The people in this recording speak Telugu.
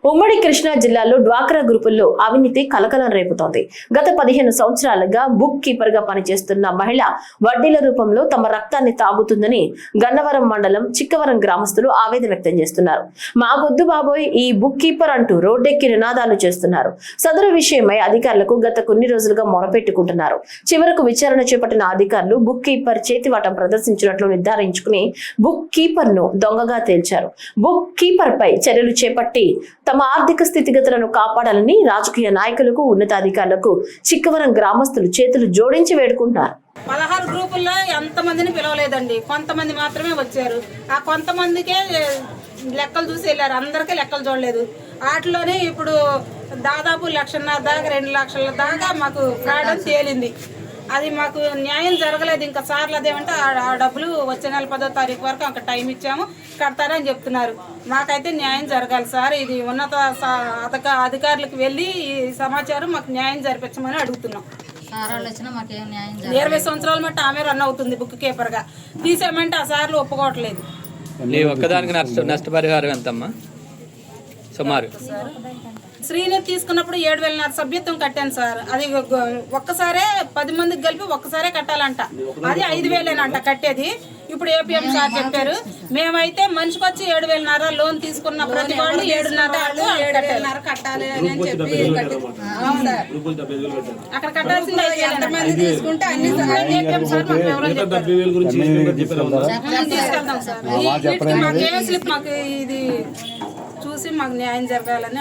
ఉమ్మడి కృష్ణా జిల్లాలో డ్వాక్రా గ్రూపుల్లో అవినీతి కలకలం రేపుతోంది. గత 15 సంవత్సరాలుగా బుక్ కీపర్ గా పనిచేస్తున్న మహిళ వడ్డీల రూపంలో తమ రక్తాన్ని తాగుతుందని గన్నవరం మండలం చిక్కవరం గ్రామస్తులు ఆవేదన వ్యక్తం చేస్తున్నారు. మాకొద్దు బాబోయ్ ఈ బుక్ కీపర్ అంటూ రోడ్డెక్కి నినాదాలు చేస్తున్నారు. సదరు విషయమై అధికారులకు గత కొన్ని రోజులుగా మొరపెట్టుకుంటున్నారు. చివరకు విచారణ చేపట్టిన అధికారులు బుక్ కీపర్ చేతివాటం ప్రదర్శించినట్లు నిర్ధారించుకుని బుక్ కీపర్ ను దొంగగా తేల్చారు. బుక్ కీపర్ పై చర్యలు చేపట్టి తమ ఆర్థిక స్థితిగతులను కాపాడాలని రాజకీయ నాయకులకు, ఉన్నతాధికారులకు చిక్కవరం గ్రామస్తులు చేతులు జోడించి వేడుకుంటున్నారు. 16 గ్రూపుల్లో ఎంతమందిని పిలవలేదండి, కొంతమంది మాత్రమే వచ్చారు. ఆ కొంతమందికే లెక్కలు చూసి వెళ్ళారు, అందరికీ లెక్కలు చూడలేదు. వాటిలోనే ఇప్పుడు దాదాపు 1,50,000 దాకా 2 లక్షల దాకా మాకు ఫ్రాడ్ అని తేలింది. అది మాకు న్యాయం జరగలేదు. ఇంకా సార్లు అదేమంటే ఆ డబ్బులు వచ్చే నెల 10వ తారీఖు వరకు అక్కడ టైం ఇచ్చాము, కడతారని చెప్తున్నారు. మాకైతే న్యాయం జరగాలి సార్. ఇది ఉన్నత అధికారులకు వెళ్ళి ఈ సమాచారం మాకు న్యాయం జరిపించమని అడుగుతున్నాం. 20 సంవత్సరాల మట్టి ఆమె రన్ అవుతుంది బుక్ కీపర్ గా. తీసేయమంటే ఆ సార్లు ఒప్పుకోవట్లేదు. ఒక్కదానికి నష్టపరిహారం ఎంతమ్మా సుమారు? శ్రీనిధి తీసుకున్నప్పుడు 7,500 సభ్యత్వం కట్టాను సార్. అది ఒక్కసారే 10 మందికి కలిపి ఒక్కసారే కట్టాలంట. అది 5,000 కట్టేది. ఇప్పుడు ఏపీఎం సార్ చెప్పారు. మేమైతే మనిషికి వచ్చి 7,500 లోన్ తీసుకున్న ప్రతి వాళ్ళు 7,500 కట్టాలి అని చెప్పి అక్కడ కట్టాల్సింది. ఎంతమంది తీసుకుంటే అన్ని ఏపీఎం సార్ మాకు ఎవరో తీసుకెళ్తాం సార్. మాకు ఇది చూసి మాకు న్యాయం జరగాలని